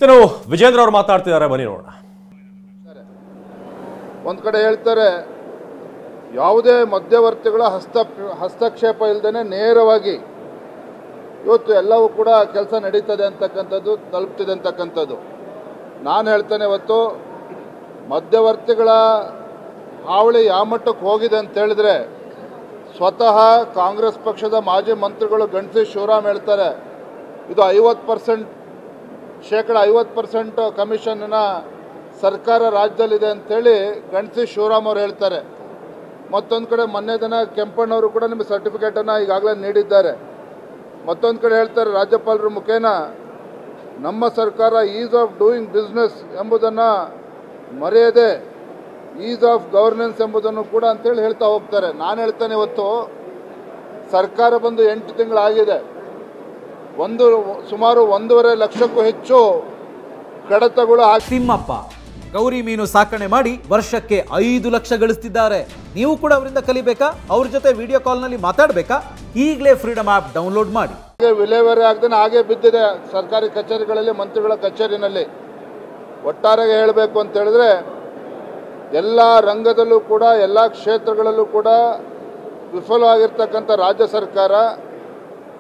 ಇನ್ನು ವಿಜೇಂದ್ರ ಅವರು ಮಾತಾಡ್ತಿದ್ದಾರೆ, ಬನ್ನಿ ನೋಡೋಣ. ಒಂದು ಕಡೆ ಹೇಳ್ತಾರೆ ಯಾವುದೇ ಮಧ್ಯವರ್ತಿಗಳ ಹಸ್ತಕ್ಷೇಪ ಇಲ್ಲದೇ ನೇರವಾಗಿ ಇವತ್ತು ಎಲ್ಲವೂ ಕೂಡ ಕೆಲಸ ನಡೀತದೆ ಅಂತಕ್ಕಂಥದ್ದು, ತಲುಪ್ತಿದೆ ಅಂತಕ್ಕಂಥದ್ದು. ನಾನು ಹೇಳ್ತೇನೆ ಇವತ್ತು ಮಧ್ಯವರ್ತಿಗಳ ಹಾವಳಿ ಯಾವ ಮಟ್ಟಕ್ಕೆ ಹೋಗಿದೆ ಅಂತ ಹೇಳಿದ್ರೆ, ಸ್ವತಃ ಕಾಂಗ್ರೆಸ್ ಪಕ್ಷದ ಮಾಜಿ ಮಂತ್ರಿಗಳು ಗಣಸಿ ಶಿವರಾಮ್ ಹೇಳ್ತಾರೆ ಇದು 50% ಕಮಿಷನ್ನ ಸರ್ಕಾರ ರಾಜ್ಯದಲ್ಲಿದೆ ಅಂಥೇಳಿ ಗಣಸಿ ಶಿವರಾಮ್ ಅವರು ಹೇಳ್ತಾರೆ. ಮತ್ತೊಂದು ಕಡೆ ಮೊನ್ನೆ ದಿನ ಕೆಂಪಣ್ಣವರು ಕೂಡ ನಿಮಗೆ ಸರ್ಟಿಫಿಕೇಟನ್ನು ಈಗಾಗಲೇ ನೀಡಿದ್ದಾರೆ. ಮತ್ತೊಂದು ಕಡೆ ಹೇಳ್ತಾರೆ ರಾಜ್ಯಪಾಲರ ಮುಖೇನ ನಮ್ಮ ಸರ್ಕಾರ ಈಸ್ ಆಫ್ ಡೂಯಿಂಗ್ ಬಿಸ್ನೆಸ್ ಎಂಬುದನ್ನು ಮರೆಯದೆ ಈಸ್ ಆಫ್ ಗವರ್ನೆನ್ಸ್ ಎಂಬುದನ್ನು ಕೂಡ ಅಂತೇಳಿ ಹೇಳ್ತಾ ಹೋಗ್ತಾರೆ. ನಾನು ಹೇಳ್ತೇನೆ ಇವತ್ತು ಸರ್ಕಾರ ಬಂದು 8 ತಿಂಗಳಾಗಿದೆ, ಸುಮಾರು 1.5 ಲಕ್ಷಕ್ಕೂ ಹೆಚ್ಚು ಕಡತಗಳು ತಿಮ್ಮಪ್ಪ ಗೌರಿ ಮೀನು ಸಾಕಣೆ ಮಾಡಿ ವರ್ಷಕ್ಕೆ 5 ಲಕ್ಷ ಗಳಿಸ್ತಿದ್ದಾರೆ. ನೀವು ಕೂಡ ಅವರಿಂದ ಕಲಿಬೇಕಾ? ಅವ್ರ ಜೊತೆ ವಿಡಿಯೋ ಕಾಲ್ನಲ್ಲಿ ಮಾತಾಡಬೇಕಾ? ಈಗಲೇ ಫ್ರೀಡಮ್ ಆ್ಯಪ್ ಡೌನ್ಲೋಡ್ ಮಾಡಿ. ವಿಲೇವಾರಿ ಆಗದೇ ಹಾಗೆ ಬಿದ್ದಿದೆ ಸರ್ಕಾರಿ ಕಚೇರಿಗಳಲ್ಲಿ, ಮಂತ್ರಿಗಳ ಕಚೇರಿನಲ್ಲಿ. ಒಟ್ಟಾರೆಗೆ ಹೇಳಬೇಕು ಅಂತ ಹೇಳಿದ್ರೆ ಎಲ್ಲ ರಂಗದಲ್ಲೂ ಕೂಡ, ಎಲ್ಲ ಕ್ಷೇತ್ರಗಳಲ್ಲೂ ಕೂಡ ವಿಫಲವಾಗಿರ್ತಕ್ಕಂಥ ರಾಜ್ಯ ಸರ್ಕಾರ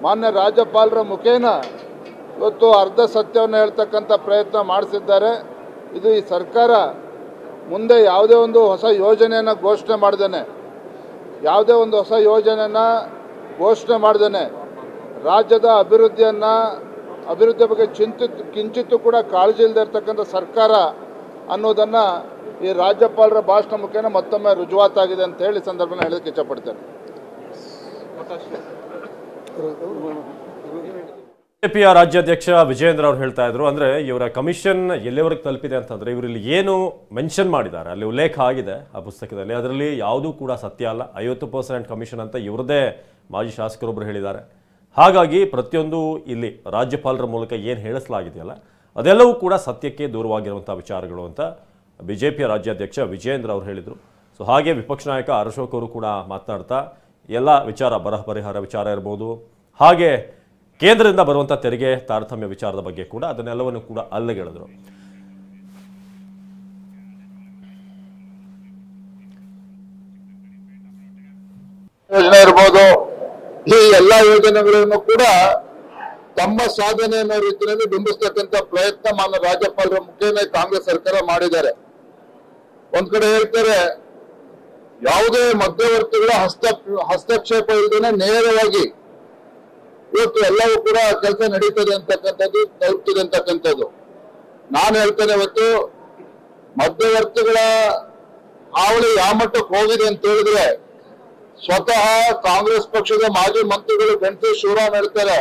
ಮಾನ್ಯ ರಾಜ್ಯಪಾಲರ ಮುಖೇನ ಇವತ್ತು ಅರ್ಧ ಸತ್ಯವನ್ನು ಹೇಳ್ತಕ್ಕಂಥ ಪ್ರಯತ್ನ ಮಾಡಿಸಿದ್ದಾರೆ. ಇದು ಈ ಸರ್ಕಾರ ಮುಂದೆ ಯಾವುದೇ ಒಂದು ಹೊಸ ಯೋಜನೆಯನ್ನು ಘೋಷಣೆ ಮಾಡ್ದೇನೆ ರಾಜ್ಯದ ಅಭಿವೃದ್ಧಿ ಬಗ್ಗೆ ಕಿಂಚಿತ್ತೂ ಕೂಡ ಕಾಳಜಿ ಇಲ್ಲದೆ ಇರತಕ್ಕಂಥ ಸರ್ಕಾರ ಅನ್ನೋದನ್ನು ಈ ರಾಜ್ಯಪಾಲರ ಭಾಷಣ ಮುಖೇನ ಮತ್ತೊಮ್ಮೆ ರುಜುವಾತಾಗಿದೆ ಅಂತ ಹೇಳಿ ಸಂದರ್ಭನ ಹೇಳೋದಕ್ಕೆ ಇಷ್ಟಪಡ್ತೇನೆ. ಬಿಜೆಪಿಯ ರಾಜ್ಯಾಧ್ಯಕ್ಷ ವಿಜೇಂದ್ರ ಅವರು ಹೇಳ್ತಾ ಇದ್ರು, ಅಂದ್ರೆ ಇವರ ಕಮಿಷನ್ ಎಲ್ಲಿವರೆಗೆ ತಲುಪಿದೆ ಅಂತಂದ್ರೆ ಇವರಲ್ಲಿ ಏನು ಮೆನ್ಷನ್ ಮಾಡಿದ್ದಾರೆ ಅಲ್ಲಿ ಉಲ್ಲೇಖ ಆಗಿದೆ ಆ ಪುಸ್ತಕದಲ್ಲಿ, ಅದರಲ್ಲಿ ಯಾವುದೂ ಕೂಡ ಸತ್ಯ ಅಲ್ಲ. 50% ಕಮಿಷನ್ ಅಂತ ಇವರದೇ ಮಾಜಿ ಶಾಸಕರೊಬ್ಬರು ಹೇಳಿದ್ದಾರೆ. ಹಾಗಾಗಿ ಪ್ರತಿಯೊಂದು ಇಲ್ಲಿ ರಾಜ್ಯಪಾಲರ ಮೂಲಕ ಏನು ಹೇಳಿಸಲಾಗಿದೆಯಲ್ಲ ಅದೆಲ್ಲವೂ ಕೂಡ ಸತ್ಯಕ್ಕೆ ದೂರವಾಗಿರುವಂಥ ವಿಚಾರಗಳು ಅಂತ ಬಿಜೆಪಿಯ ರಾಜ್ಯಾಧ್ಯಕ್ಷ ವಿಜೇಂದ್ರ ಅವರು ಹೇಳಿದರು. ಸೊ ಹಾಗೆ ವಿಪಕ್ಷ ನಾಯಕ ಅಶೋಕ್ ಅವರು ಕೂಡ ಮಾತನಾಡ್ತಾ ಎಲ್ಲ ವಿಚಾರ, ಬರ ಪರಿಹಾರ ವಿಚಾರ ಇರ್ಬೋದು, ಹಾಗೆ ಕೇಂದ್ರದಿಂದ ಬರುವಂಥ ತೆರಿಗೆ ತಾರತಮ್ಯ ವಿಚಾರದ ಬಗ್ಗೆ ಕೂಡ ಅದನ್ನೆಲ್ಲವನ್ನು ಕೂಡ ಅಲ್ಲಗೆಳೆದರು. ಯೋಜನೆ ಇರ್ಬೋದು, ಈ ಎಲ್ಲ ಯೋಜನೆಗಳನ್ನು ಕೂಡ ತಮ್ಮ ಸಾಧನೆ ಅನ್ನೋ ರೀತಿಯಲ್ಲಿ ಬಿಂಬಿಸ್ತಕ್ಕಂಥ ಪ್ರಯತ್ನ ಮಾನ್ಯ ರಾಜ್ಯಪಾಲರ ಮುಖೇನ ಕಾಂಗ್ರೆಸ್ ಸರ್ಕಾರ ಮಾಡಿದ್ದಾರೆ. ಒಂದ್ ಕಡೆ ಹೇಳ್ತಾರೆ ಯಾವುದೇ ಮಧ್ಯವರ್ತಿಗಳ ಹಸ್ತಕ್ಷೇಪ ಇಲ್ಲದೇ ನೇರವಾಗಿ ಇವತ್ತು ಎಲ್ಲವೂ ಕೂಡ ಕೆಲಸ ನಡೀತದೆ ಅಂತಕ್ಕಂಥದ್ದು, ತಲುಪ್ತಿದೆ ಅಂತಕ್ಕಂಥದ್ದು. ನಾನು ಹೇಳ್ತೇನೆ ಇವತ್ತು ಮಧ್ಯವರ್ತಿಗಳ ಹಾವಳಿ ಯಾವ ಮಟ್ಟಕ್ಕೆ ಹೋಗಿದೆ ಅಂತ ಹೇಳಿದ್ರೆ, ಸ್ವತಃ ಕಾಂಗ್ರೆಸ್ ಪಕ್ಷದ ಮಾಜಿ ಮಂತ್ರಿಗಳು ಗಣಸಿ ಶಿವರಾಮ್ ಹೇಳ್ತಾರೆ